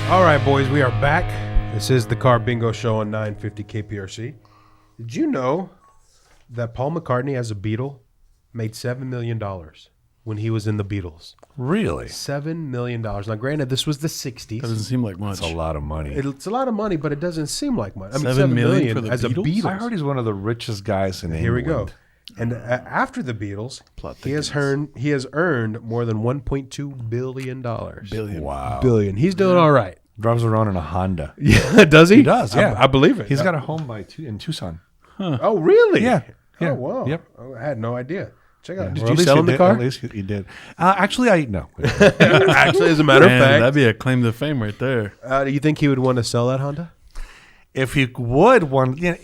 All right, boys, we are back. This is the Carbingo Show on 950 KPRC. Did you know that Paul McCartney, as a Beatle, made $7 million when he was in the Beatles? Really? $7 million. Now, granted, this was the 60s. Doesn't seem like much. That's a lot of money. It's a lot of money, but it doesn't seem like much. I mean, $7 $7 million for the as Beatles? a Beatles. I heard he's one of the richest guys in England. Here we go. And after the Beatles, he has earned more than $1.2 billion. Billion. Wow. Billion. He's doing all right. Drives around in a Honda. Yeah, does he? He does, yeah. I believe it. He's got a home in Tucson. Oh, really? Yeah. Oh, wow. Yep. Oh, I had no idea. Check out. Or Did at you least sell he him the did- car? At least he did. Actually, no. Actually, as a matter of Man, fact, that'd be a claim to fame right there. do you think he would want to sell that Honda? If he would,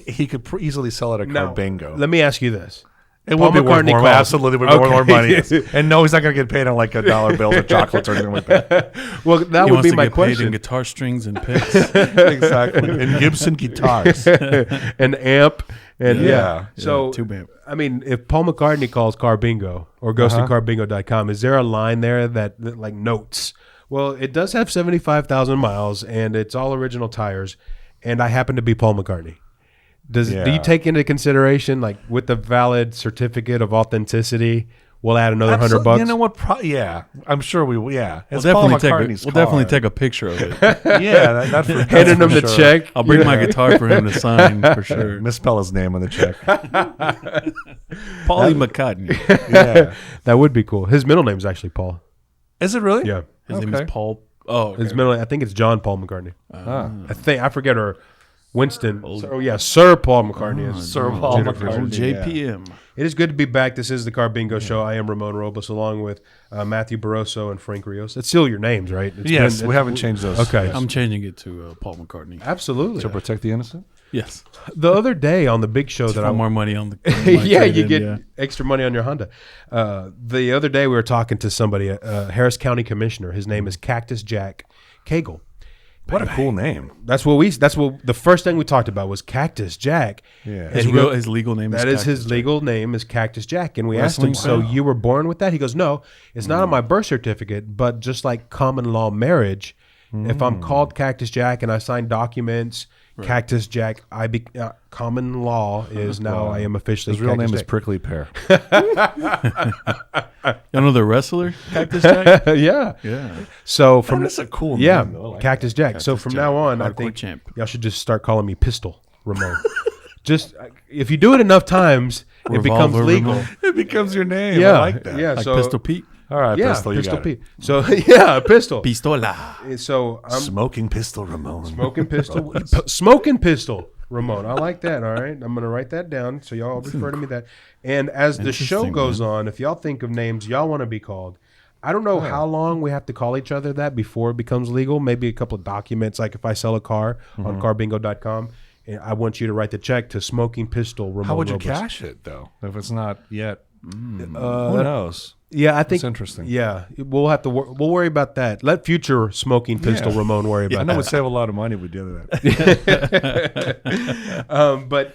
he could easily sell it at Carbingo. Let me ask you this. It Paul would be worth McCartney more. calls. Absolutely would be worth more Okay. money. Yes. And no, he's not going to get paid on like $1 bills or chocolates or anything like that. Well, that He would wants be to my get paid question. in guitar strings and picks. Exactly. And Gibson guitars. An amp. And Yeah. So, tube amp. I mean, if Paul McCartney calls Carbingo or goes to carbingo.com, is there a line there that like notes? Well, it does have 75,000 miles and it's all original tires. And I happen to be Paul McCartney. Do you take into consideration, like with the valid certificate of authenticity, we'll add another $100? You know what? Yeah. I'm sure we will. Yeah. We'll It's Paul definitely McCartney's definitely car. take a picture of it. Yeah. That's Handing him for the sure. check. I'll bring my guitar for him to sign for sure. Misspell his name on the check. Paulie McCartney. Yeah. That would be cool. His middle name is actually Paul. Is it really? Yeah. His name is Paul. Oh, okay. His middle, I think it's John Paul McCartney. I forget her. Winston. Sir Paul McCartney is Sir Paul Jennifer. McCartney. JPM. It is good to be back. This is the Carbingo Show. I am Ramon Robles, along with Matthew Barroso and Frank Rios. That's still your names, right? Yes, we haven't changed those. Okay. I'm changing it to Paul McCartney. Absolutely. To protect the innocent? Yes. The other day on the big show that Put more money on the yeah, you get extra money on your Honda. The other day we were talking to somebody, Harris County Commissioner. His name is Cactus Jack Cagle. What a cool name. That's what the first thing we talked about was Cactus Jack. Yeah. His legal name is That is Cactus his Jack. legal name is Cactus Jack. And we asked him, Wrestling so fan. you were born with that? He goes, no, it's not on my birth certificate, but just like common law marriage, if I'm called Cactus Jack and I sign documents, Cactus Jack, common law is now I am officially His real Cactus name is Jack. Prickly Pear. You know the wrestler Cactus Jack? Yeah. Yeah. So from That's a cool yeah, name, though. I like Cactus Jack. So from Jack, now on, I hardcore think champ. y'all should just start calling me Pistol Ramon. Just if you do it enough times, it becomes Revolver legal. Ramon. It becomes your name. Yeah, I like that. yeah. Like so Pistol Pete? All right, yeah, Pistol, you Pistol got it. Pete. So yeah, Pistol. Pistola. So I'm Smoking Pistol Ramon. smoking pistol, smoking pistol, Ramon. I like that. All right, I'm gonna write that down so y'all refer to me that. And as the show Interesting, goes on, if y'all think of names y'all want to be called, I don't know how long we have to call each other that before it becomes legal. Maybe a couple of documents, like if I sell a car on carbingo.com, and I want you to write the check to Smoking Pistol Ramon. How would you Robles. cash it, though, if it's not yet? Who knows? Yeah, I think That's interesting. Yeah, we'll have to. We'll worry about that. Let future Smoking Pistol Yeah. Ramon worry I about know it that. would save a lot of money if we did that. But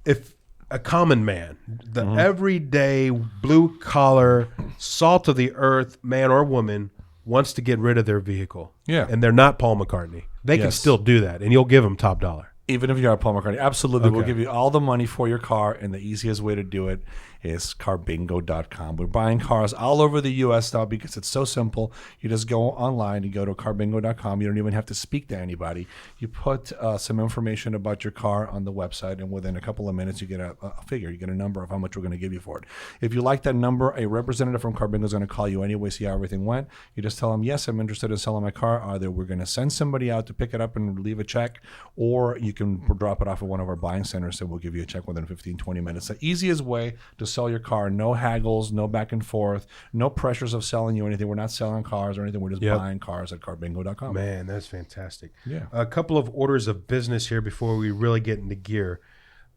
if a common man, the everyday blue collar, salt of the earth man or woman wants to get rid of their vehicle, Yeah. and they're not Paul McCartney, they can Yes. still do that, and you'll give them top dollar. Even if you're Paul McCartney, absolutely. We'll Okay. give you all the money for your car, and the easiest way to do it is carbingo.com. We're buying cars all over the U.S. now because it's so simple. You just go online, you go to carbingo.com. You don't even have to speak to anybody. You put some information about your car on the website, and within a couple of minutes, you get a figure. You get a number of how much we're going to give you for it. If you like that number, a representative from Carbingo is going to call you anyway, see how everything went. You just tell them, yes, I'm interested in selling my car. Either we're going to send somebody out to pick it up and leave a check, or you can drop it off at one of our buying centers and we'll give you a check within 15, 20 minutes. The easiest way to sell your car. No haggles, no back and forth, no pressures of selling you anything. We're not selling cars or anything. We're just buying cars at carbingo.com. Man, that's fantastic. Yeah. A couple of orders of business here before we really get into gear.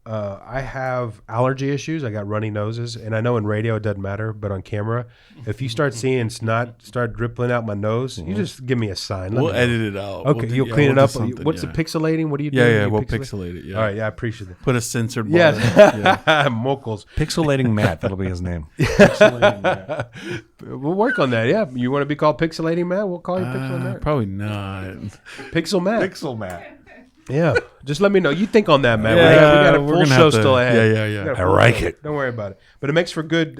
I have allergy issues. I got runny noses, and I know in radio it doesn't matter, but on camera, if you start seeing snot start dribbling out my nose, you just give me a sign. We'll edit it out. Okay, you'll clean it up. What's the pixelating? What do you do? Yeah, we'll pixelate it. Yeah. All right, yeah, I appreciate it. Put a censored. Yes, Mokles. Pixelating Matt. That'll be his name. Pixelating Matt. We'll work on that. Yeah, you want to be called Pixelating Matt? We'll call you Pixel Matt. Probably not. Pixel Matt. Pixel Matt. Yeah, just let me know. You think on that, man. Yeah, we got a full show still ahead. Yeah. I like it. Don't worry about it. But it makes for good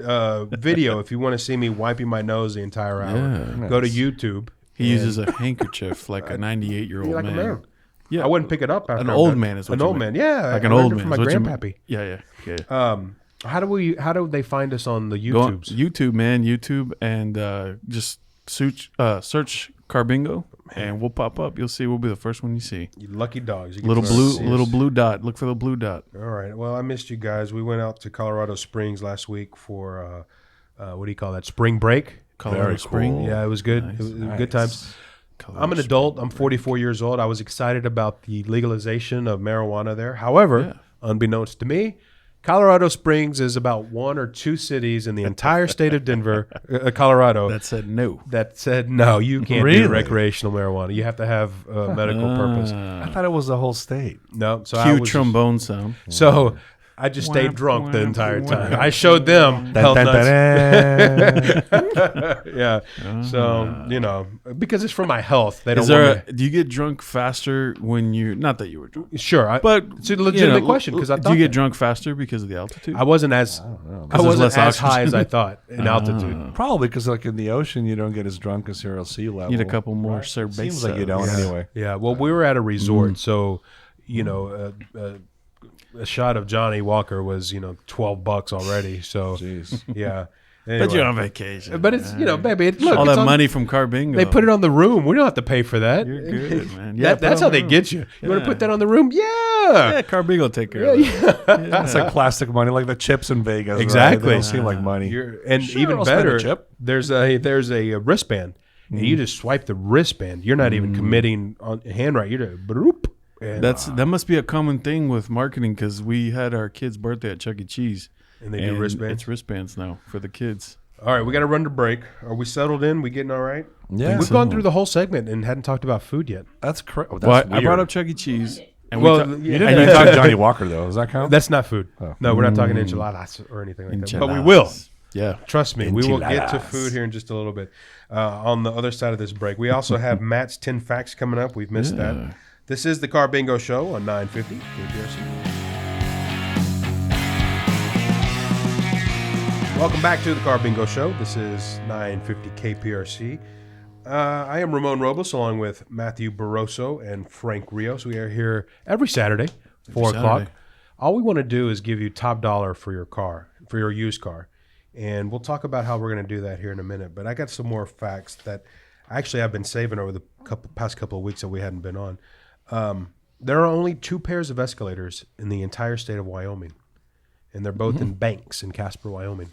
video if you want to see me wiping my nose the entire hour. Yeah. Go to YouTube. He uses a handkerchief like a 98-year-old Like man. a man. Yeah, I wouldn't pick it up. After an I'm old done. man is what an you old meant. man. Yeah, like an I old learned it man. from my is what you grandpappy. meant. Yeah. How do they find us on the Go on YouTubes? YouTube, man. YouTube, and just search Carbingo, and we'll pop up. You'll see. We'll be the first one you see. You lucky dogs. You get Little to blue, see us. little blue dot. Look for the blue dot. All right. Well, I missed you guys. We went out to Colorado Springs last week for what do you call that? Spring break. Colorado Very Spring. cool. Yeah, it was good. It was good times. I'm an adult. I'm 44 years old. I was excited about the legalization of marijuana there. However, unbeknownst to me, Colorado Springs is about one or two cities in the entire state of Denver, Colorado, That said no. that said, no, you can't Really? do recreational marijuana. You have to have a medical purpose. I thought it was the whole state. No, so I Cue was trombone sound. so I just stayed drunk the entire time. I showed them Dun, health dun, nuts. dun, dun. Yeah. So, because it's for my health. They don't Is want there? Do you get drunk faster when you? Not that you were drunk, me. Sure. but it's a legitimate question because I thought do you get that. drunk faster because of the altitude? I wasn't as there's wasn't less as high oxygen. as I thought in altitude. Probably because, like in the ocean, you don't get as drunk as you're at sea level. Need a couple more cervezas. Seems like you don't anyway. Yeah. Well, we were at a resort, so a shot of Johnny Walker was $12 already. So Jeez. yeah. But Anyway. you're on vacation. But it's baby. Look, all it's that on- money from Carbingo. They put it on the room. We don't have to pay for that. You're good, man. Yeah, That's how they get you. You want to put that on the room? Yeah. Yeah, Carbingo will take care of it. That's like plastic money, like the chips in Vegas. right? Exactly. They don't seem like money. And Sure, even I'll spend a better, chip. there's a wristband, and you just swipe the wristband. You're not even committing on handwriting. You're just bloop. And, That must be a common thing with marketing because we had our kid's birthday at Chuck E. Cheese. and they do wristbands. It's wristbands now for the kids. All right, we got to run to break. Are we settled in? We getting all right? Yeah. We've gone through the whole segment and hadn't talked about food yet. That's correct. Oh, Well, that's I brought weird. up Chuck E. Cheese. And Well, we yeah. You didn't even talk Johnny Walker, though. Does that count? That's not food. Oh. No, we're not talking enchiladas or anything like that. But we Enchiladas. will. Yeah. Trust me, we will get to Enchiladas. food here in just a little bit. On the other side of this break, we also have Matt's 10 Facts coming up. We've missed that. This is the Carbingo Show on 950 KPRC. Welcome back to the Carbingo Show. This is 950 KPRC. I am Ramon Robles along with Matthew Barroso and Frank Rios. We are here every Saturday, 4 o'clock. Saturday. All we want to do is give you top dollar for your car, for your used car. And we'll talk about how we're going to do that here in a minute. But I got some more facts that actually I've been saving over the past couple of weeks that we hadn't been on. There are only 2 pairs of escalators in the entire state of Wyoming. And they're both in Banks in Casper, Wyoming.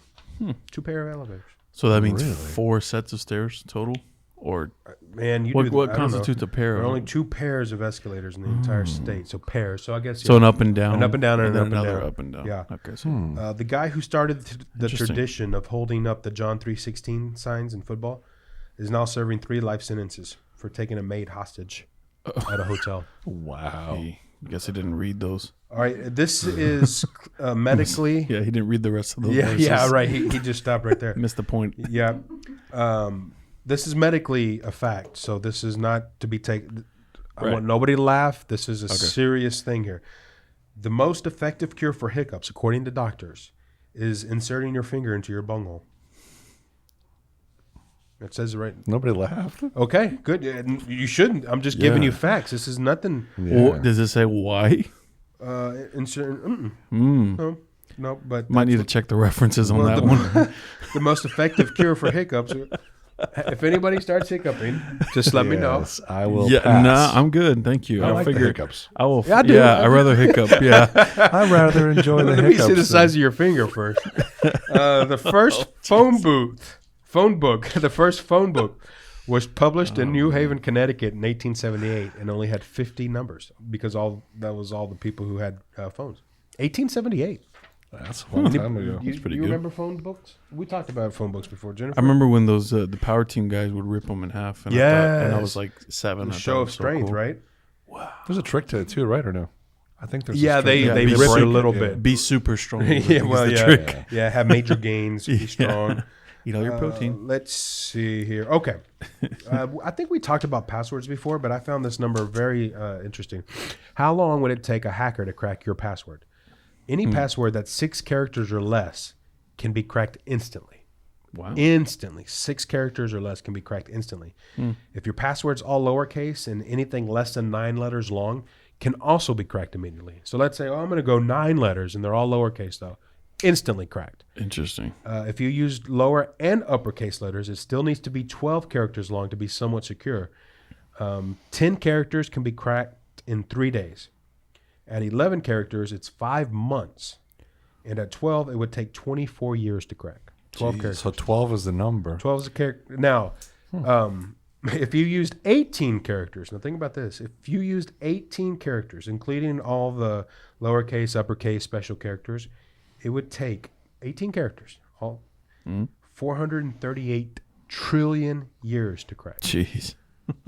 2 pair of elevators. So that means 4 sets of stairs total? Or Man, what I don't constitutes know. a pair? There are of only 2 pairs of escalators in the entire state. So pairs. So I guess So an up and down. An up and down and an then up and another down. up and down. Yeah. Okay. So The guy who started the Interesting. tradition of holding up the John 3:16 signs in football is now serving 3 life sentences for taking a maid hostage at a hotel. Wow. I guess I didn't read those. All right, this is medically. Yeah, he didn't read the rest of those Yeah, verses. yeah, right. He just stopped right there. Missed the point. Yeah. This is medically a fact, so this is not to be taken. I Right. want nobody to laugh. This is a serious thing here. The most effective cure for hiccups, according to doctors, is inserting your finger into your bunghole. It says it right. Nobody laughed. Okay, good. Yeah, you shouldn't. I'm just giving you facts. This is nothing. Or, does it say why? Insert. No, but Might need to check the references on that one. the most effective cure for hiccups. If anybody starts hiccuping, just let me know. Yes, I will Yeah, pass. nah, I'm good. Thank you. I I like the figured hiccups. I will. Yeah, I do. Yeah, I'd rather hiccup. Yeah. I'd rather enjoy the Let me hiccups. see the size of your finger first. The first phone book was published in New Haven, Connecticut in 1878 and only had 50 numbers because that was all the people who had phones. 1878. That's a long time ago. You, pretty you good. remember phone books? We talked about phone books before, Jennifer. I remember when those the Power Team guys would rip them in half. And and I was like 7. The I show thought it of was so strength, cool. right? There's a trick to it too, right or no? I think there's Yeah, a trick. they be rip break it a it, little yeah. bit. Be super strong. Yeah, well, the yeah, trick. yeah, have major gains, be strong. Eat all your protein. Let's see here. Okay, I think we talked about passwords before, but I found this number very interesting. How long would it take a hacker to crack your password? Any password that's 6 characters or less can be cracked instantly. Wow. Instantly. 6 characters or less can be cracked instantly. If your password's all lowercase and anything less than 9 letters long can also be cracked immediately. So let's say, I'm going to go 9 letters and they're all lowercase though. Instantly cracked. Interesting. If you used lower and uppercase letters, it still needs to be 12 characters long to be somewhat secure. 10 characters can be cracked in 3 days. At 11 characters, it's 5 months. And at 12, it would take 24 years to crack. 12 characters. So 12 is the number. 12 is a character. Now, if you used 18 characters, now think about this. If you used 18 characters, including all the lowercase, uppercase, special characters, it would take 18 characters, all 438 trillion years to crack. Jeez.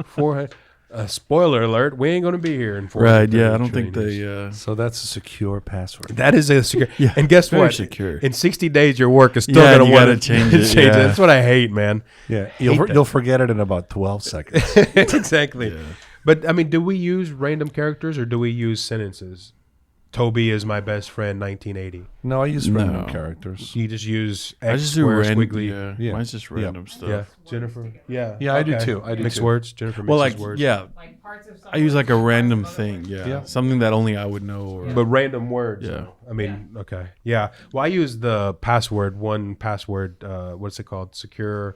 400. Spoiler alert: we ain't going to be here in 400. Right. Yeah. I don't think years. they. So that's a secure password. That is a secure. Yeah, and guess very what? secure. In 60 days, your work is still Yeah, going to you want to gotta change it, change yeah. That's what I hate, man. Yeah, you'll forget it in about 12 seconds. Exactly. Yeah. But I mean, do we use random characters or do we use sentences? Toby is my best friend, 1980. No, I use random No. characters. You just use I X just do square random. squiggly. Yeah. Yeah. Mine's just random stuff. Yeah, Jennifer. Yeah, Yeah, I do okay. too. I do Mixed too. words. Jennifer mixes Well, like words. yeah, Like parts of I use like a something, random parts of other thing. words. Yeah. Yeah. Something that only I would know. Or But random words. Yeah. though. I mean, okay. Yeah. Well, I use the password, one password, what's it called? Secure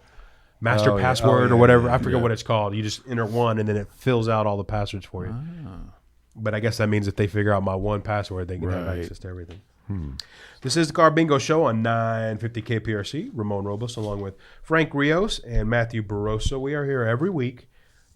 master Oh, yeah. password Oh, or yeah, whatever. yeah, I forget yeah. what it's called. You just enter one and then it fills out all the passwords for you. But I guess that means if they figure out my one password, they can have Right. access to everything. This is the Carbingo Show on 950 KPRC. Ramon Robles along with Frank Rios and Matthew Barroso. We are here every week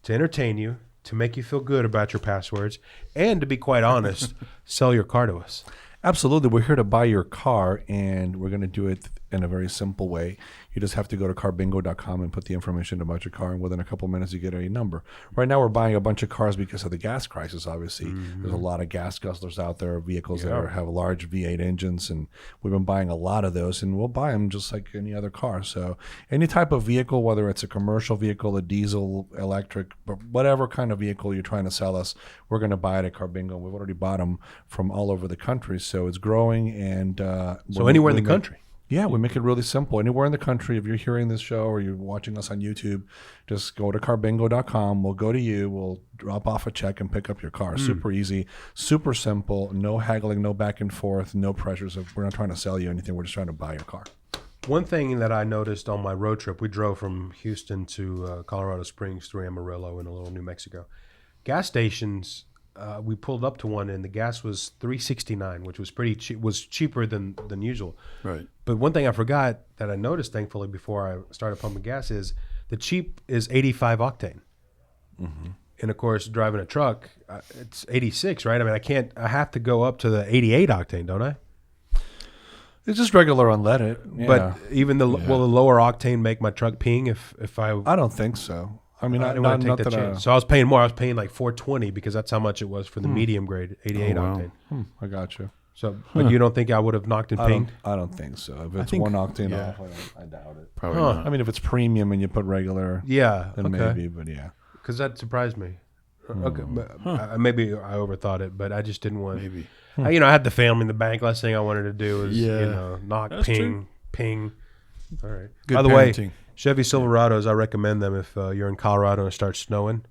to entertain you, to make you feel good about your passwords, and to be quite honest, sell your car to us. Absolutely. We're here to buy your car, and we're going to do it in a very simple way. You just have to go to carbingo.com and put the information about your car, and within a couple minutes, you get a number. Right now, we're buying a bunch of cars because of the gas crisis, obviously. There's a lot of gas guzzlers out there, vehicles that have large V8 engines, and we've been buying a lot of those, and we'll buy them just like any other car. So any type of vehicle, whether it's a commercial vehicle, a diesel, electric, but whatever kind of vehicle you're trying to sell us, we're going to buy it at Carbingo. We've already bought them from all over the country, so it's growing. And So anywhere in the country. Yeah, we make it really simple. Anywhere in the country, if you're hearing this show or you're watching us on YouTube, just go to carbingo.com. We'll go to you. We'll drop off a check and pick up your car. Super easy, super simple, no haggling, no back and forth, no pressures. We're not trying to sell you anything. We're just trying to buy your car. One thing that I noticed on my road trip, we drove from Houston to Colorado Springs through Amarillo and a little New Mexico. Gas stations, we pulled up to one and the gas was $3.69, which was pretty cheap, was cheaper than usual. Right. But one thing I forgot that I noticed, thankfully, before I started pumping gas is the cheap is 85 octane. And of course, driving a truck, it's 86, right? I mean, I have to go up to the 88 octane, don't I? It's just regular unleaded. Yeah. But even will the lower octane make my truck ping if I I don't think so. I mean, I didn't want to take that chance. So I was paying more. I was paying like $4.20 because that's how much it was for the medium grade 88 wow. octane. I got you. So, but you don't think I would have knocked and pinged? I don't think so. If it's think- one octane yeah. off, I doubt it. Probably Huh. not. I mean, if it's premium and you put regular, Yeah, then okay. maybe. But yeah. Because that surprised me. Okay, but, maybe I overthought it, but I just didn't want. Maybe. I had the family in the bank. Last thing I wanted to do was Yeah. knock, That's ping, true. ping. All right. Good By the way, parenting. Chevy Silverados, I recommend them if you're in Colorado and it starts snowing.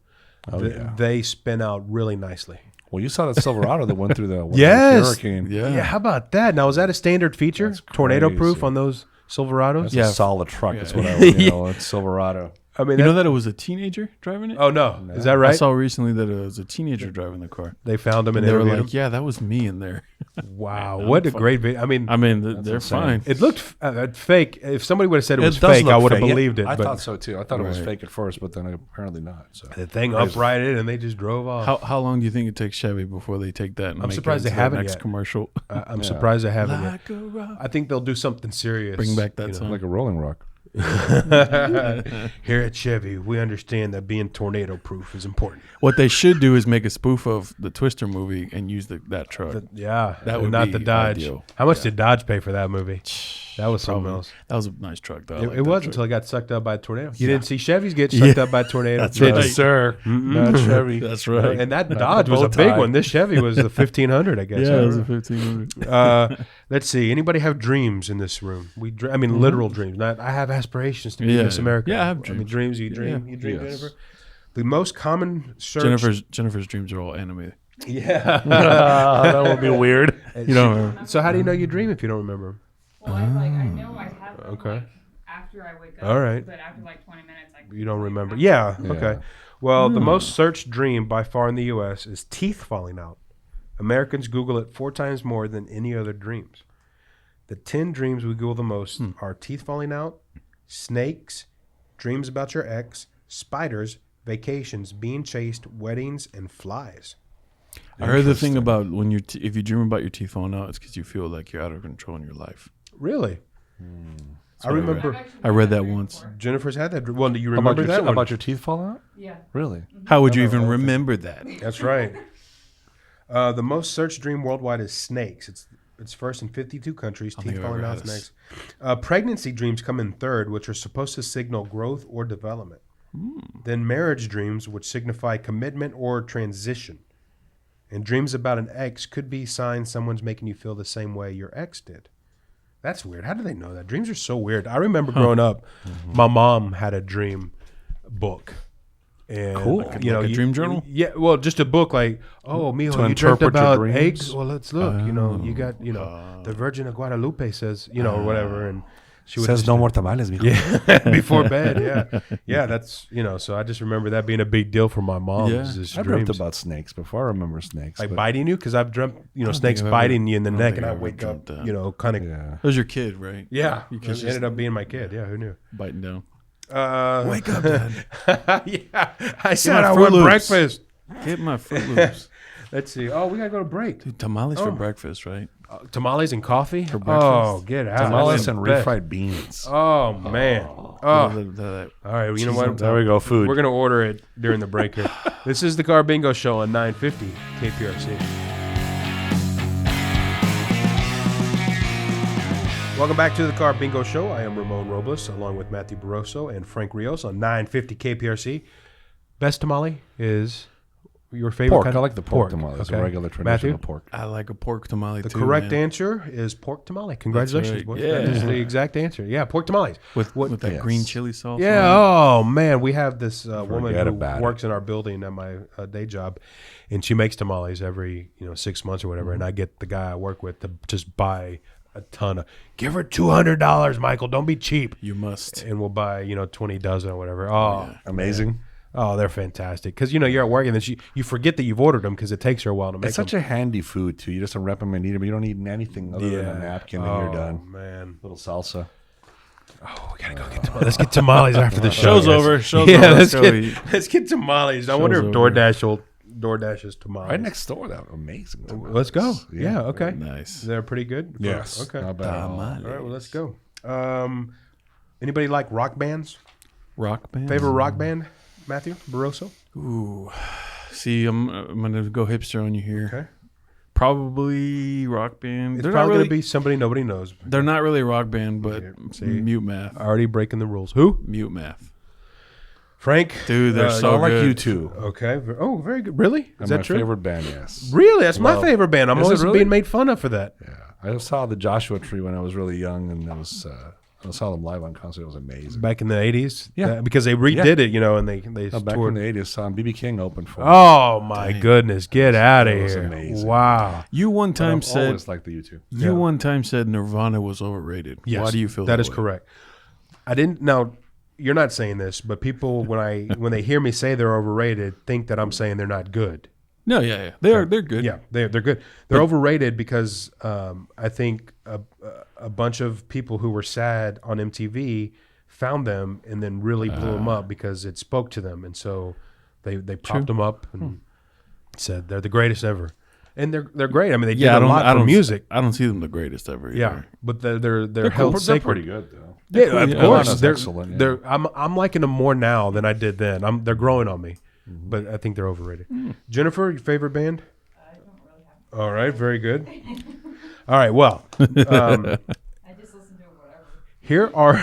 They spin out really nicely. Well, you saw that Silverado that went through the hurricane. Yeah. How about that? Now, is that a standard feature? That's Tornado proof crazy. on those Silverados? That's Yeah. a solid truck. That's Yeah. what I would, it's Silverado. I mean, You know that it was a teenager driving it? Oh no, is that right? I saw recently that it was a teenager driving the car. They found him and They were interviewed like, him. "Yeah, that was me in there." Wow, I'm what a fine. great video! I mean, They're fine. it looked fake. If somebody would have said it was does fake, look I would have fake. believed it. I But thought so too. I thought it was Right. fake at first, but then apparently not. So the thing uprighted and they just drove off. How long do you think it takes Chevy before they take that? And I'm make surprised it they into the haven't next yet. commercial. I'm surprised they haven't yet. Like a rock. I think they'll do something serious. Bring back that you know. song. like a Rolling Rock. Here at Chevy, we understand that being tornado proof is important. What they should do is make a spoof of the Twister movie and use that truck. Yeah, That and would not be the Dodge. ideal. How much did Dodge pay for that movie? That was something Probably. else. That was a nice truck, though. I like It that was truck. until it got sucked up by a tornado. You didn't see Chevys get sucked up by a tornado. That's did right. you? sir. Not Chevy. That's right. And that Dodge was a bow big tie. one. This Chevy was the 1500, I guess. Yeah, I it was don't a know. 1500. Let's see. Anybody have dreams in this room? I mean, literal dreams. Not. I have aspirations to be Yeah. Miss America. Yeah, I have mean, dreams. dreams. You dream. Yeah. You dream, Yes. Jennifer. The most common search. Jennifer's dreams are all anime. Yeah. That would be weird. You don't remember? So how do you know you dream if you don't remember? Well, I know I have them, Okay. like, after I wake up. All right. But after like 20 minutes, I You don't remember? have- Yeah. Yeah. Okay. Well, the most searched dream by far in the U.S. is teeth falling out. Americans Google it 4 times more than any other dreams. The 10 dreams we Google the most are teeth falling out, snakes, dreams about your ex, spiders, vacations, being chased, weddings, and flies. I heard the thing about when if you dream about your teeth falling out, it's because you feel like you're out of control in your life. Really? I what I remember actually I read done that dream once. before. Jennifer's had that. Well, do you remember that one? About your teeth falling out? Yeah. Really? How would you even remember that? That's right. The most searched dream worldwide is snakes. It's first in 52 countries. think Teeth I've falling ever out had snakes. Pregnancy dreams come in third, which are supposed to signal growth or development. Then marriage dreams, which signify commitment or transition. And dreams about an ex could be signs someone's making you feel the same way your ex did. That's weird. How do they know that? Dreams are so weird. I remember growing up, my mom had a dream book. And, Cool. You know, Like a dream journal? Yeah, well, just a book like, oh, mijo, To you dreamt interpret your about dreams? eggs? Well, let's look. You know, you got, the Virgin of Guadalupe says, or whatever. And she would Says just, no more tamales, mijo. Yeah, before bed, yeah. Yeah, that's, so I just remember that being a big deal for my mom. Yeah. was this I dreamt dreams. about snakes before. I remember snakes. Like but- biting you? Because I've dreamt, snakes think I've ever- biting you in the I don't neck, think and I I've ever wake up, dreamt that. kind of. Yeah. That was your kid, right? Yeah, You it kids ended up being my kid. Yeah, who knew? biting down. Wake up, Dad. Yeah, I said my I Fruit want Loops. breakfast. Get my Fruit Loops. Let's see. Oh, we gotta go to break. Dude, tamales for breakfast, right? Tamales and coffee for breakfast. Oh, get out! Tamales That's and the best. refried beans. Oh man. Oh. All right. You know what? There we go. Food. We're gonna order it during the break here. This is the Carbingo Show on 950 KPRC. Welcome back to the Carbingo Show. I am Ramon Robles, along with Matthew Barroso and Frank Rios on 950 KPRC. Best tamale is your favorite pork. kind I of like the pork tamale. It's a regular traditional Matthew? pork. I like a pork tamale The too. correct man. answer is pork tamale. Congratulations, right. boys. Yeah. That is the exact answer. Yeah, pork tamales. with that Yes. green chili sauce. Yeah. on Oh man, we have this woman Forget who about works in our building at my day job, and she makes tamales every 6 months or whatever. And I get the guy I work with to just buy a ton of. Give her $200, Michael. Don't be cheap. it. You must. And we'll buy 20 dozen or whatever. Oh, Amazing. oh, they're fantastic. Because you're at work and then you forget that you've ordered them because it takes her a while to make It's such them. a handy food too. You just unwrap them and eat them. You don't need anything other than a napkin, and you're done. Man. Little salsa. Oh, we gotta go get tamales. Let's get tamales after the show. Show's guys. over. Show's Yeah, over. let's Let's go get, eat. let's get tamales. I wonder if Show's over. DoorDash's tamales. Right next door. That amazing. tamales. Let's go. Yeah. Okay. Nice. They're pretty good. Yes. Okay. Not bad at all. All right. Well, let's go. Anybody like rock bands? Rock band. Favorite rock band? Matthew Barroso. Ooh. See, I'm gonna go hipster on you here. Okay. Probably rock band. It's They're probably not really. gonna be somebody nobody knows. They're not really a rock band, but see. Mute Math. Already breaking the rules. Who? Mute Math. Frank. Dude, they're so I like good. you too. Okay. Oh, very good. Really? Is My that true? favorite band, yes. Really? That's my Well, favorite band. I'm is it always really? being made fun of for that. Yeah, I saw the Joshua Tree when I was really young, and I saw them live on concert. It was amazing. Back in the 80s? Yeah. Because they redid it, and they Back toured. in the '80s, saw BB King open for. Oh my goodness! Get out of That was here! amazing. Wow. You one time I've said always liked the U2. you Yeah. one time said Nirvana was overrated. Yes, Why do you feel that that is way? correct? I didn't. Now, you're not saying this, but people when they hear me say they're overrated, think that I'm saying they're not good. No, yeah. They're good. Yeah, they're good. They're overrated because I think a bunch of people who were sad on MTV found them and then really blew them up because it spoke to them, and so they propped them up and said they're the greatest ever, and they're great. I mean, they did a lot for music. I don't see them the greatest ever. Either. Yeah, but they're held sacred. They're pretty good though. Yeah, of course. They're excellent. Yeah. I'm liking them more now than I did then. They're growing on me, but I think they're overrated. Jennifer, your favorite band? I don't really have. All right, very good. All right, well, I just listen to whatever. here are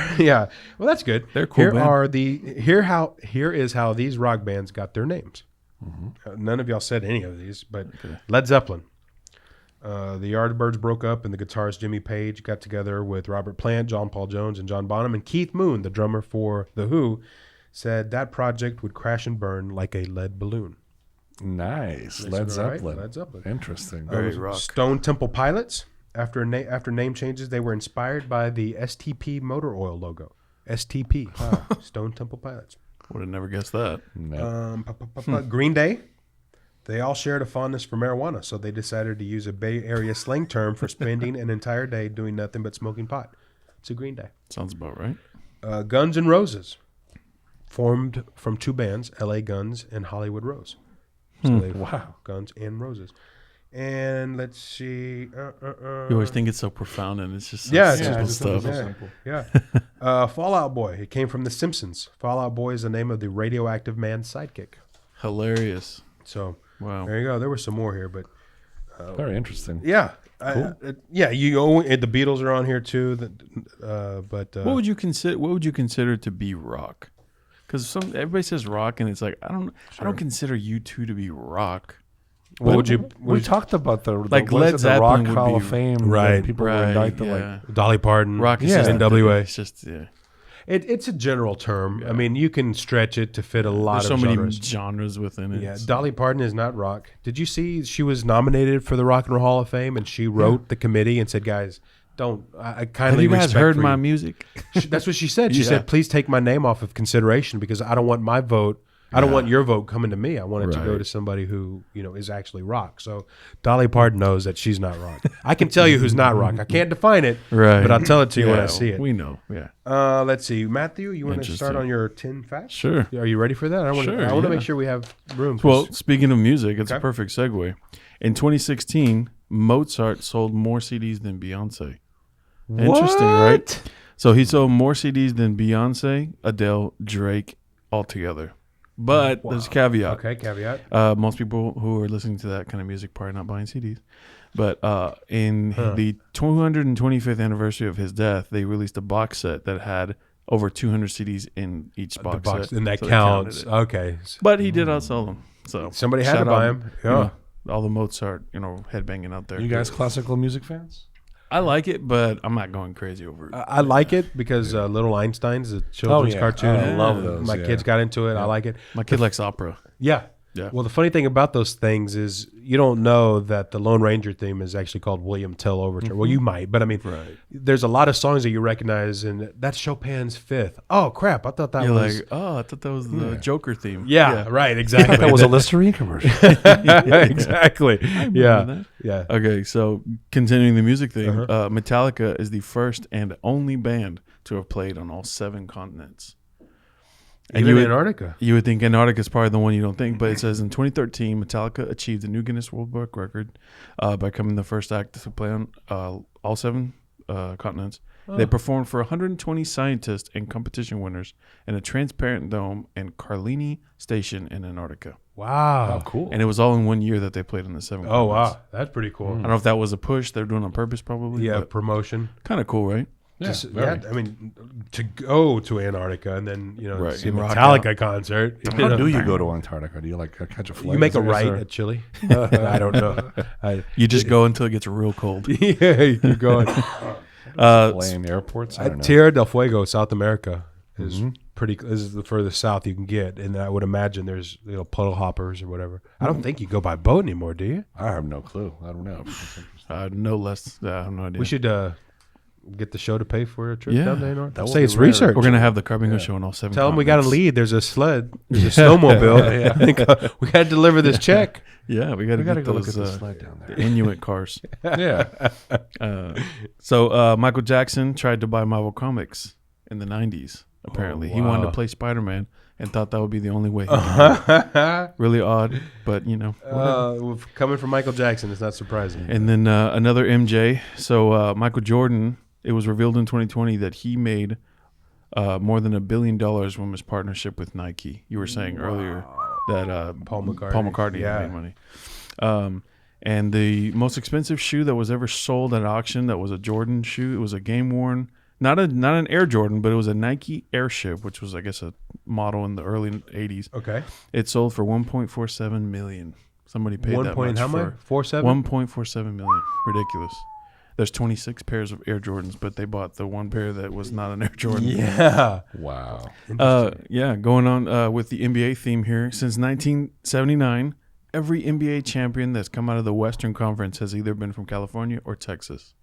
well, that's good. They're cool. Here is how these rock bands got their names. None of y'all said any of these, but Led Zeppelin. The Yardbirds broke up, and the guitarist Jimmy Page got together with Robert Plant, John Paul Jones, and John Bonham. And Keith Moon, the drummer for The Who, said that project would crash and burn like a lead balloon. Nice. Led Led Zeppelin. Zeppelin. Led Zeppelin. Interesting. Very rock. Stone Temple Pilots. After name changes, they were inspired by the STP motor oil logo. STP. Stone Temple Pilots. Would have never guessed that. No. Green Day. They all shared a fondness for marijuana, so they decided to use a Bay Area slang term for spending an entire day doing nothing but smoking pot. It's a Green Day. Sounds about right. Guns N' Roses formed from two bands, L.A. Guns and Hollywood Rose. So they Guns and Roses. And let's see. You always think it's so profound, and it's just simple stuff. Fall Out Boy. It came from The Simpsons. Fall Out Boy is the name of the radioactive man's sidekick. Hilarious. So wow. There you go. There were some more here, but Very interesting. yeah, Cool. the Beatles are on here too. But What would you consider to be rock? Because everybody says rock, and it's like I don't consider U2 to be rock. what would you? We talked about the Like what is Led the Zeppelin Rock would Hall be- of Fame. Right. When people were indicted like Dolly Parton, Rock is Yeah. just NWA. It's just It's a general term. I mean, you can stretch it to fit a lot There's of so many genres. genres within it. Yeah, Dolly Parton is not rock. Did you see she was nominated for the Rock and Roll Hall of Fame, and she wrote the committee and said, "Guys, don't. I Have kindly you guys respect heard for my you." music? That's what she said. She Yeah. said, "Please take my name off of consideration because I don't want my vote. I don't want your vote coming to me. I want it to go Right. to somebody who is actually rock." So Dolly Parton knows that she's not rock. I can tell you who's not rock. I can't define it, Right. but I'll tell it to you when I see it. We know. Yeah. Let's see, Matthew. You want to start Interesting. on your 10 facts? Sure. Are you ready for that? I want Sure, to yeah. make sure we have room. Well, speaking of music, it's a Okay. perfect segue. In 2016, Mozart sold more CDs than Beyonce. Interesting, right? So he sold more CDs than Beyonce, Adele, Drake altogether. But there's a caveat. Okay, caveat. Most people who are listening to that kind of music probably not buying CDs. But in the 225th anniversary of his death, they released a box set that had over 200 CDs in each box set. And that So they counted counts. it. Okay. But he did outsell them. So Somebody had to shout buy out, them. you Yeah. know, all the Mozart, headbanging out there. You guys classical music fans? I like it, but I'm not going crazy over it. I like it because Little Einstein's a children's cartoon. I love those. My kids got into it. I like it. My kid likes opera. Yeah. Yeah. Well, the funny thing about those things is you don't know that the Lone Ranger theme is actually called William Tell Overture. Well, you might, but I mean, there's a lot of songs that you recognize, and that's Chopin's Fifth. Oh, crap. I thought that You're was... like, oh, I thought that was the Joker theme. Yeah, right, exactly. That was a Listerine commercial. Exactly. Yeah. that. Yeah. Okay, so continuing the music thing, Metallica is the first and only band to have played on all 7 continents. And Even Antarctica. You would think Antarctica is probably the one you don't think, but it says in 2013, Metallica achieved a new Guinness World Book record by becoming the first act to play on all 7 continents. They performed for 120 scientists and competition winners in a transparent dome in Carlini Station in Antarctica. Wow. Oh, cool. And it was all in 1 year that they played on the 7 Oh, continents. wow. That's pretty cool. I don't know if that was a push they're doing on purpose, probably. Yeah, promotion. Kind of cool, right? Yeah, I mean, to go to Antarctica and then Right, see a and rock Metallica concert. How do you go to Antarctica? Do you catch a flight? You make a Is there- right at Chile? I don't know. You just go until it gets real cold. Yeah, you keep going. Lame airports. I don't know. Tierra del Fuego, South America, is is the furthest south you can get, and I would imagine there's puddle hoppers or whatever. I don't think you go by boat anymore, do you? I have no clue. I don't know. No less. I have no idea. We should get the show to pay for a trip Yeah. down to Antarctica. That would Say be it's rare. research. We're gonna have the Carbingo show on all 7 Tell them we got a continents. lead. There's a sled. There's a snowmobile. We got to deliver this check. Yeah, we got to We got to get go look those at the slide down the there. Inuit cars. Yeah. So Michael Jackson tried to buy Marvel Comics in the 90s, apparently. He wanted to play Spider-Man and thought that would be the only way he could do it. Really odd, but, Coming from Michael Jackson, it's not surprising. And then another MJ. So Michael Jordan, it was revealed in 2020 that he made more than $1 billion from his partnership with Nike. You were saying earlier that Paul McCartney. made money. And the most expensive shoe that was ever sold at auction that was a Jordan shoe, it was a game-worn, not an Air Jordan, but it was a Nike Airship, which was, I guess, a model in the early 80s. Okay. It sold for $1.47 million. Somebody paid that much how much? for 47? $1.47 million. Ridiculous. There's 26 pairs of Air Jordans, but they bought the one pair that was not an Air Jordan. Yeah. Wow. Going on with the NBA theme here. Since 1979, every NBA champion that's come out of the Western Conference has either been from California or Texas.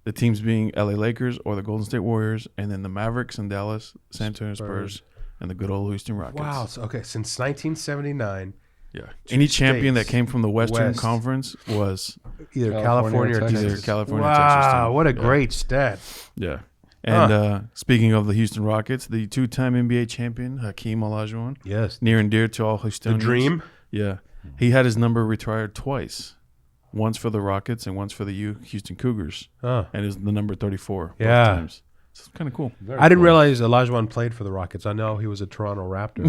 The teams being LA Lakers or the Golden State Warriors, and then the Mavericks and Dallas, San Antonio Spurs, and the good old Houston Rockets. Wow. So, okay. Since 1979, Yeah. Any champion that states. came from the Western West. Conference was either California California or or Texas. Texas. either California or Texas. Wow. team. What a Yeah. great stat. Yeah. And speaking of the Houston Rockets, the two-time NBA champion, Hakeem Olajuwon, Yes. near and dear to all The Houstonians. dream. Yeah. He had his number retired twice. Once for the Rockets and once for the Houston Cougars. Oh. And is the number 34 both Yeah. times. So it's kind of cool. Very I didn't cool. realize Olajuwon played for the Rockets. I know he was a Toronto Raptor.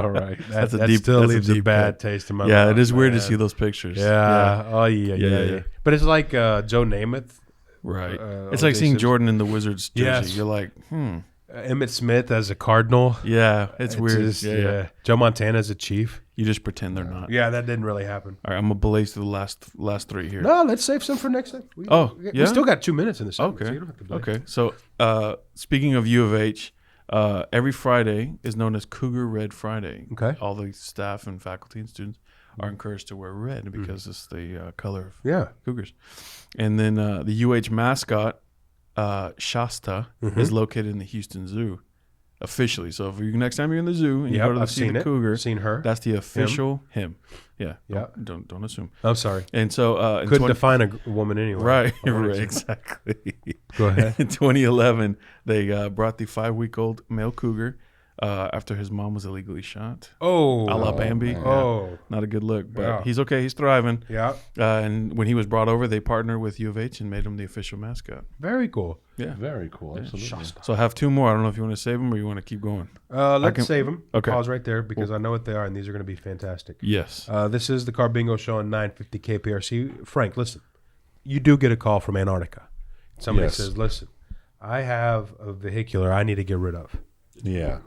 All right. That's a that deep- still that's a leaves a deep bad cut. taste in my Yeah, mouth. it is weird to man. see those pictures. Yeah. Oh, yeah. But it's like Joe Namath, Right. Oh, It's like they seeing said- Jordan in the Wizards jersey. Yes. You're like, Emmett Smith as a Cardinal. Yeah, it's weird. just- yeah. Joe Montana as a Chief. You just pretend they're not. Yeah, that didn't really happen. All right, I'm going to blaze through the last three here. No, let's save some for next time. We yeah? still got 2 minutes in the segment, Okay. so you don't have to blaze. Okay. So, speaking of U of H, every Friday is known as Cougar Red Friday. Okay. All the staff and faculty and students are encouraged to wear red because it's the color of Yeah. Cougars. And then the UH mascot, Shasta, is located in the Houston Zoo officially. So if you next time you're in the zoo and you Yep, go to I've see seen the it. cougar, Seen her. that's the official him. Yeah. Yeah. Don't assume. I'm sorry. And so in Couldn't define a woman anyway. Right, I wanted right, to- exactly. Go ahead. In 2011, they brought the 5-week-old male cougar after his mom was illegally shot. Oh. A la Bambi. man. Yeah. Oh. Not a good look, but Yeah. he's okay. He's thriving. Yeah. And when he was brought over, they partnered with U of H and made him the official mascot. Very cool. Yeah. Very cool. Absolutely. So I have 2 more. I don't know if you want to save them or you want to keep going. Let's save them. Okay. Pause right there because I know what they are, and these are going to be fantastic. Yes. This is the Carbingo Show on 950 KPRC. Frank, listen. You do get a call from Antarctica. Somebody Yes. says, listen, I have a vehicular I need to get rid of. Yeah.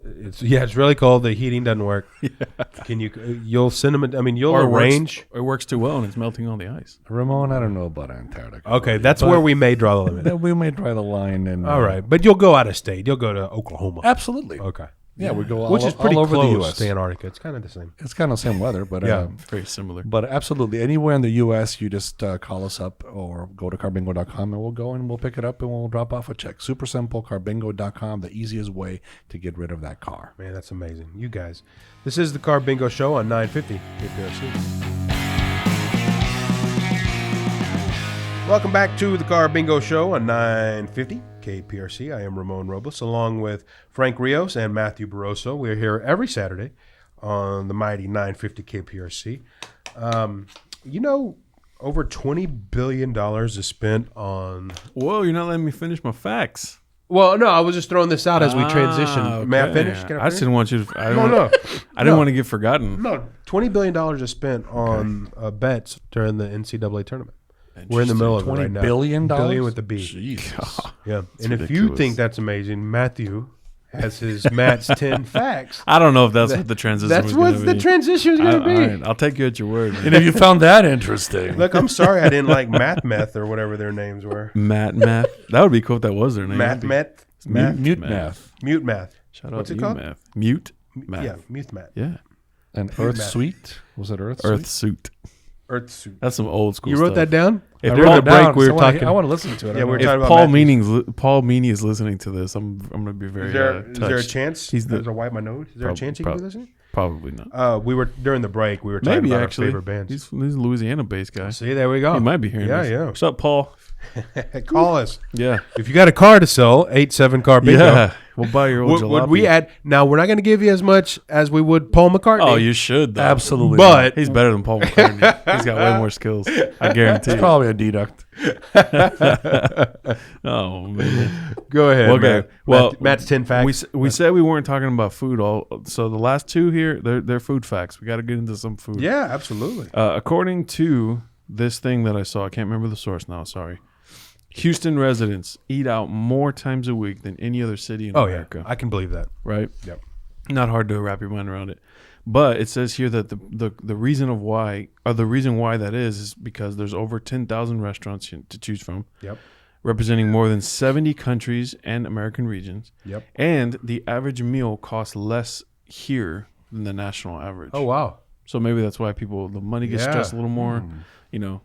It's really cold. The heating doesn't work. Can you'll send them, you'll Or arrange. it works too well and it's melting all the ice. Ramon, I don't know about Antarctica. Okay, that's where we may draw the limit. Then we may draw the line. And All right, but you'll go out of state. You'll go to Oklahoma. Absolutely. Okay. Yeah, we go Which all, is pretty all over close the U.S. to Antarctica. It's kind of the same. It's kind of the same weather, but Yeah. Very similar. but absolutely anywhere in the U.S. you just call us up or go to carbingo.com and we'll go and we'll pick it up and we'll drop off a check. Super simple. Carbingo.com, the easiest way to get rid of that car. Man, that's amazing. You guys. This is the Carbingo Show on 950 KPRC. Welcome back to the Carbingo Show on 950 KPRC. I am Ramon Robles along with Frank Rios and Matthew Barroso. We're here every Saturday on the mighty 950 KPRC. Over $20 billion is spent on... Whoa, you're not letting me finish my facts. Well, no, I was just throwing this out as we transition. May I okay. finish? Can I just didn't want you to. I didn't No. want to get forgotten. No, $20 billion is spent on bets during the NCAA tournament. We're in the middle of it $20 right now. billion? Billion with the B. Jesus. Yeah. And if you ridiculous. think that's amazing, Matthew has his Matt's 10 facts. I don't know if that's what the transition That's was what gonna the be. transition is going to be. All right, I'll take you at your word. And if you found that interesting. Look, I'm sorry I didn't like Meth or whatever their names were. Math. That would be cool if that was their name. Mute Math. Mute math. math. Shout What's out it to you, called? Math. Mute math. Yeah, Mute Math. Yeah. And Earth Suite. Was it Earth Earth Suite? suit. Earth suit. That's some old school You stuff. wrote that down? If During Paul- the break, we were talking. I want to listen to it. Yeah, we're If talking about Paul Matthews. Paul Meany is listening to this, I'm gonna be very Is there a touched. chance? He's the- As I wipe my nose, is there a chance he could be listening? Probably not. We were during the break. We were talking Maybe about actually. our favorite bands. He's a Louisiana-based guy. See, there we go. He might be hearing Yeah, this. yeah. What's up, Paul? Call us Yeah. if you got a car to sell. 87 Carbingo. Yeah. We'll buy your old Would we jalopy. add? Now we're not going to give you as much as we would Paul McCartney. Oh, you should, though. Absolutely. But He's better than Paul McCartney. He's got way more skills. I guarantee. It's probably a deduct. Oh, man. go ahead. Okay. Matt. Well, Matt's 10 facts. We said we weren't talking about food. So the last two here, they're food facts. We got to get into some food. Yeah, absolutely. According to this thing that I saw, I can't remember the source now. Sorry. Houston residents eat out more times a week than any other city in Oh America. yeah, I can believe that. Right? Yep. Not hard to wrap your mind around it. But it says here that the reason why that is because there's over 10,000 restaurants to choose from. Yep. Representing more than 70 countries and American regions. Yep. And the average meal costs less here than the national average. Oh wow. So maybe that's why the money gets Yeah. stressed a little more. You know,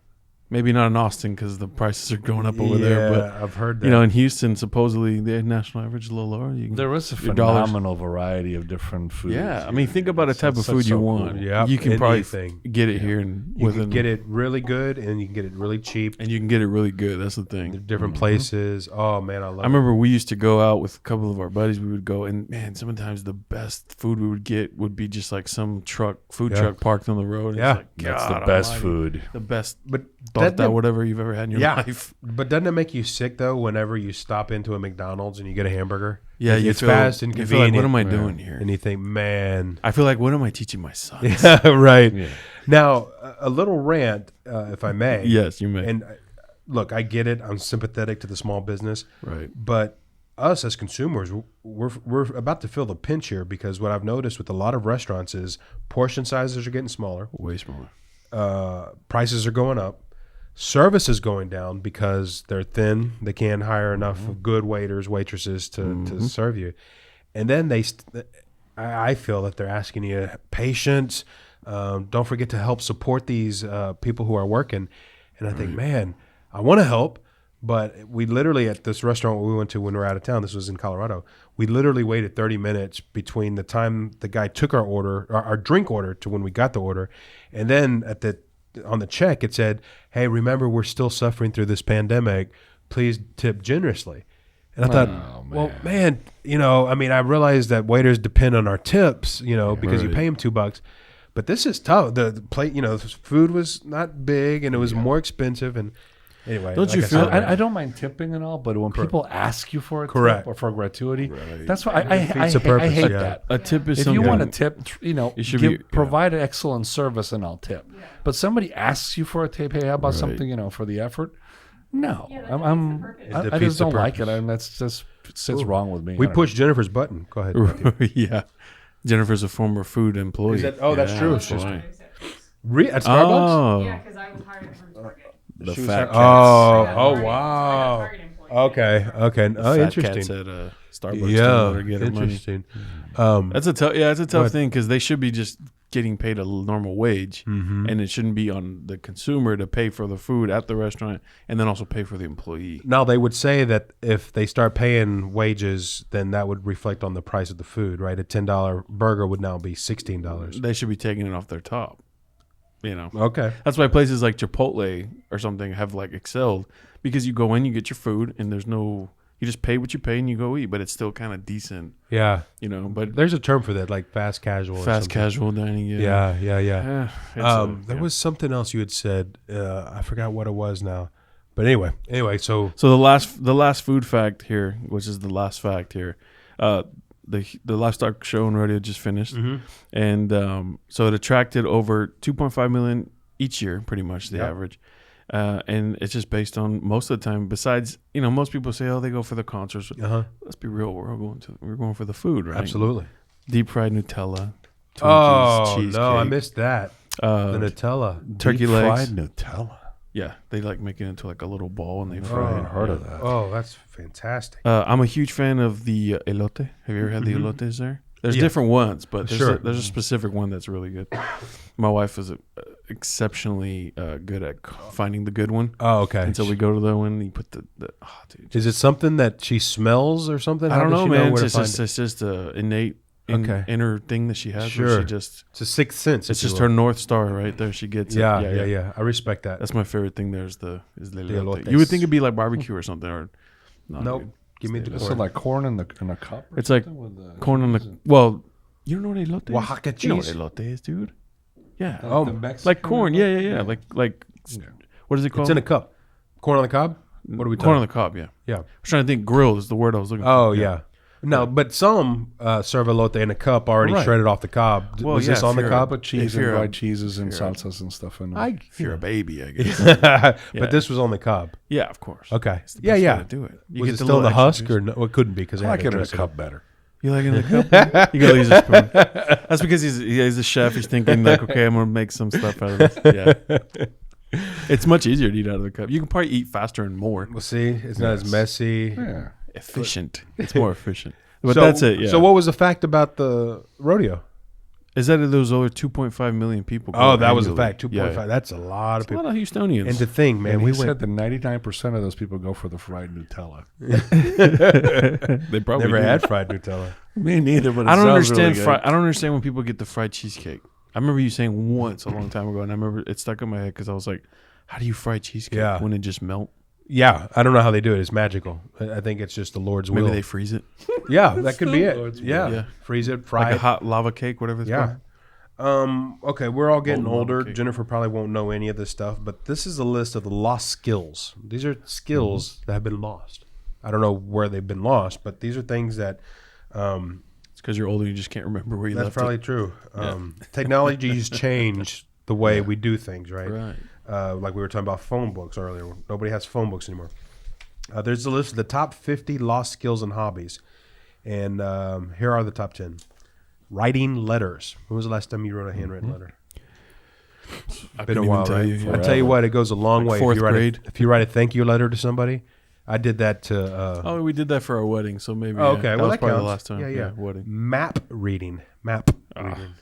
maybe not in Austin because the prices are going up over there. But I've heard that. you know, in Houston, supposedly the national average is a little lower. You can, There is a your dollars- phenomenal variety of different foods. Yeah, I mean, think about a type of That's food you so want. cool. Yep, You can probably anything. get it here and you can get it really good, and you can get it really cheap. and you can get it really good. That's the thing. Different places. Oh man, I love. I remember we used to go out with a couple of our buddies. We would go, and man, sometimes the best food we would get would be just like some food Yeah. truck parked on the road. And Yeah. it's like, That's the God best almighty, food. the best But torta, whatever you've ever had in your Yeah. life. But doesn't it make you sick though? Whenever you stop into a McDonald's and you get a hamburger, Yeah, you it's feel, fast and you feel like, convenient. what am I doing here? And you think, man, I feel like, what am I teaching my son? yeah, right. Yeah. Now, a little rant, if I may. Yes, you may. And look, I get it. I'm sympathetic to the small business, Right. but us as consumers, we're about to feel the pinch here because what I've noticed with a lot of restaurants is portion sizes are getting smaller, Way smaller. prices are going up, service is going down because they're thin. They can't hire enough good waiters, waitresses to serve you, and then I feel that they're asking you patience. Don't forget to help support these people who are working, and I think, man, I want to help. But we literally, at this restaurant we went to when we were out of town, this was in Colorado, we literally waited 30 minutes between the time the guy took our order, our drink order, to when we got the order. And then on the check, it said, hey, remember, we're still suffering through this pandemic. Please tip generously. And I thought, well, man, I mean, I realized that waiters depend on our tips, because you pay them $2. But this is tough. The plate, the food was not big and it was more expensive. And anyway, Don't you I feel- said, I don't mind tipping and all, but when people ask you for a Correct. tip or for a gratuity, that's why I defeats the purpose, hate yeah. that. A tip is If something. you want a tip, It should be- provide an excellent service and I'll tip. But somebody asks you for a tip, hey, how about something, for the effort? No, Yeah, that I'm defeats the purpose. It I defeats just the don't like it. purpose. And that's just sits wrong with me. we I don't pushed Jennifer's button. Go ahead. Matthew. Yeah. Jennifer's a former food employee. Is that- oh, that's true. that's She's- why. At Starbucks? Oh, Yeah, because I was hired from Target. the She was fat at- cats. Oh, I got oh, Target- wow. Target employee. Okay. Okay. The Oh, fat interesting. cats at Starbucks. Yeah. Don't let her get her money. Interesting. That's a tough. Yeah, it's a tough ahead. thing because they should be just getting paid a normal wage, Mm-hmm. and it shouldn't be on the consumer to pay for the food at the restaurant and then also pay for the employee. Now, they would say that if they start paying wages, then that would reflect on the price of the food, right? A $10 burger would now be $16. They should be taking it off their top. Okay. That's why places like Chipotle or something have like excelled because you go in, you get your food, and you just pay what you pay and you go eat, but it's still kind of decent, Yeah. But There's a term for that, like fast casual. or fast something. casual dining. Yeah. Yeah. Yeah. Yeah, There was something else you had said. I forgot what it was now. But anyway, so So the last food fact here, which is the last fact here, the livestock show and rodeo just finished, and so it attracted over 2.5 million each year, pretty much the average, and it's just based on most of the time. Besides, most people say, oh, they go for the concerts. Let's be real, we're going for the food, right? absolutely. Deep fried Nutella. Twinkies, Oh cheesecake, no, I missed that. The Nutella. turkey Deep legs. fried Nutella. Yeah, they like make it into like a little ball and they fry it. Heard of that? Oh, that's fantastic. I'm a huge fan of the elote. Have you ever had the elotes there? There's different ones, but there's a Sure. specific one that's really good. My wife is exceptionally good at finding the good one. Oh, okay. Until we go to the one, you put the dude. Is it something that she smells or something? I How don't does know, she man. where to It's find just, it? it's just a innate inner thing that she has. Sure. Where she just It's a sixth sense. it's if you just will. her North Star right there. She gets Yeah, it. yeah. I respect that. That's my favorite thing. There's the elote. elotes. You would think it'd be like barbecue or something, or no, Nope. dude. Give me the Is it corn. like corn in a cup? Or It's like something with the corn on cheese the well. You don't know what elote is? Oaxaca You know what cheese. elote is, dude? Yeah. and- Oh, the Mexican Like corn. one? Yeah. Like what is it called? It's in a cup. Corn on the cob? What are we talking? Corn on the cob. Yeah. Yeah. I was trying to think. Grilled is the word I was looking for. Oh, yeah. No, but some serve elote in a cup already Right. shredded off the cob. Well, Was yeah, this on if the you're cob? But cheese If and you're a- dried cheeses and salsas and stuff in it. If you're a baby, I guess. But Yeah. this was on the cob. Yeah, of course. Okay. It's the Yeah, best way yeah. to do it. You Was get it the still the little extra husk juice. or no? Well, it couldn't be because I like it in a cup better. You like it in the cup? You gotta use a spoon. That's because he's a chef. He's thinking like, okay, I'm gonna make some stuff out of this. Yeah. It's much easier to eat out of the cup. You can probably eat faster and more Well, see, it's not as messy. Yeah. efficient. It's more efficient. But So- that's it. Yeah. So what was the fact about the rodeo? is that? There was over 2.5 million people. go Oh, that was a annually. fact. 2.5. Yeah, yeah. That's a lot of It's a people. lot of Houstonians. And to think, man, And we he went. said that 99% of those people go for the fried Nutella. they probably Never do. had fried Nutella. Me neither, but it I don't sounds understand. really good. I don't understand when people get the fried cheesecake. I remember you saying once a long time ago, and I remember it stuck in my head because I was like, "How do you fry cheesecake? Yeah. When it just melt? Yeah, I don't know how they do it. It's magical. I think it's just the Lord's Maybe will. they freeze it, Yeah, that could be it. Lord's will. Yeah. Yeah. Freeze it, fry like a it. hot lava cake, whatever it's Yeah. called." Okay, we're all getting Molten lava older. cake. Jennifer probably won't know any of this stuff, but this is a list of the lost skills. These are skills that have been lost. I don't know where they've been lost, but these are things that It's because you're older, you just can't remember where you that's left probably it. true. Technology's changed the way we do things, right? Right. Like we were talking about phone books earlier. Nobody has phone books anymore. There's a list of the top 50 lost skills and hobbies. And here are the top 10. Writing letters. When was the last time you wrote a handwritten letter? I Been a couldn't even while, tell right? you. I tell you what, it goes a long way. fourth If you, write grade. if you write a thank you letter to somebody, I did that to. Oh, we did that for our wedding, so maybe. Oh, yeah. okay, that well was that probably counts. the last time. Yeah. wedding. Map reading. Map reading.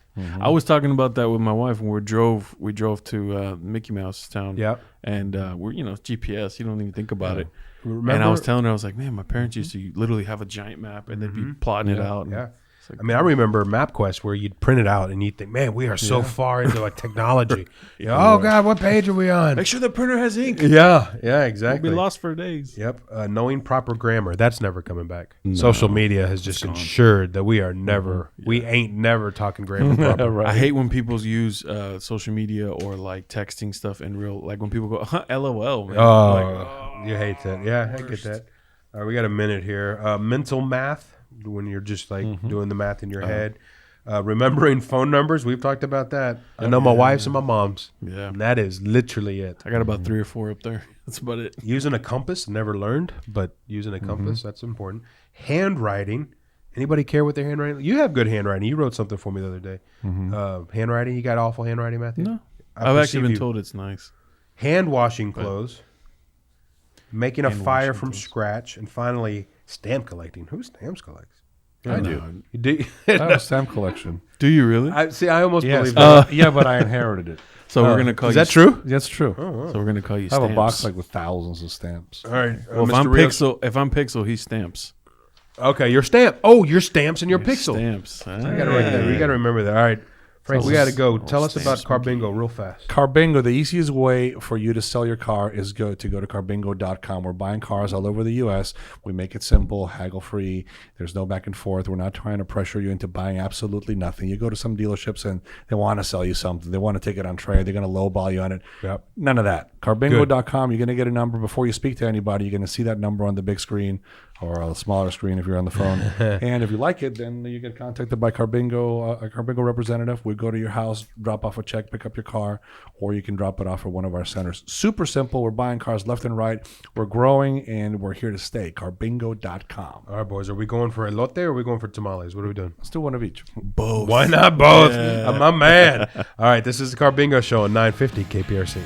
I was talking about that with my wife when we drove to Mickey Mouse Town. Yep. And we're GPS. You don't even think about it. Remember? And I was telling her, I was like, man, my parents used to literally have a giant map and they'd be plotting it out. And Yeah. it's like, I mean, I remember MapQuest where you'd print it out and you'd think, man, we are so far into like technology. Oh, God, what page are we on? make sure the printer has ink. Yeah, We'll exactly. be lost for days. Yep. Knowing proper grammar, that's never coming back. Social media has just ensured that we are never, we ain't never talking grammar proper. I hate when people use social media or like texting stuff in real, like when people go, LOL, man. Oh, you hate that. Yeah, I get that. All right, we got a minute here. Mental math, when you're just like doing the math in your head. Remembering phone numbers, we've talked about that. I know my wife's and my mom's. Yeah. And that is literally it. I got about 3 or 4 up there. That's about it. Using a compass, never learned, but using a compass, that's important. Handwriting. Anybody care what their handwriting? You have good handwriting. You wrote something for me the other day. Handwriting, you got awful handwriting, Matthew? No. I I've actually perceive been you. told it's nice. Hand washing clothes. Making a Hand fire washing from clothes. scratch. And finally, stamp collecting. Who stamps collects? I do. You do? I have a stamp collection. Do you really? I almost Yes, believe but, that. yeah, but I inherited it. So we're gonna call Is you. that true? That's true. So we're gonna call you. I have Stamps. a box like with thousands of stamps. All right. Well, if Mr. I'm Rios- Pixel, he stamps. Okay, your stamp. Oh, your stamps and your pixel. Stamps. I gotta write that. We gotta remember that. All right, Frank, So we gotta it's- go. Tell us about Carbingo real fast. Carbingo, the easiest way for you to sell your car is go to carbingo.com. We're buying cars all over the U.S. We make it simple, haggle-free. There's no back and forth. We're not trying to pressure you into buying absolutely nothing. You go to some dealerships and they want to sell you something. They want to take it on trade. They're going to lowball you on it. Yep. None of that. Carbingo.com, you're going to get a number. Before you speak to anybody, you're going to see that number on the big screen or a smaller screen if you're on the phone. And if you like it, then you get contacted by Carbingo, a Carbingo representative. We go to your house, drop off a check, pick up your car, or you can drop it off at one of our centers. Super simple. We're buying cars left and right. We're growing, and we're here to stay. Carbingo.com. All right, boys. Are we going for elote or are we going for tamales? What are we doing? Let's do one of each. Both. Why not both? I'm a man. All right, this is the Carbingo Show on 950 KPRC.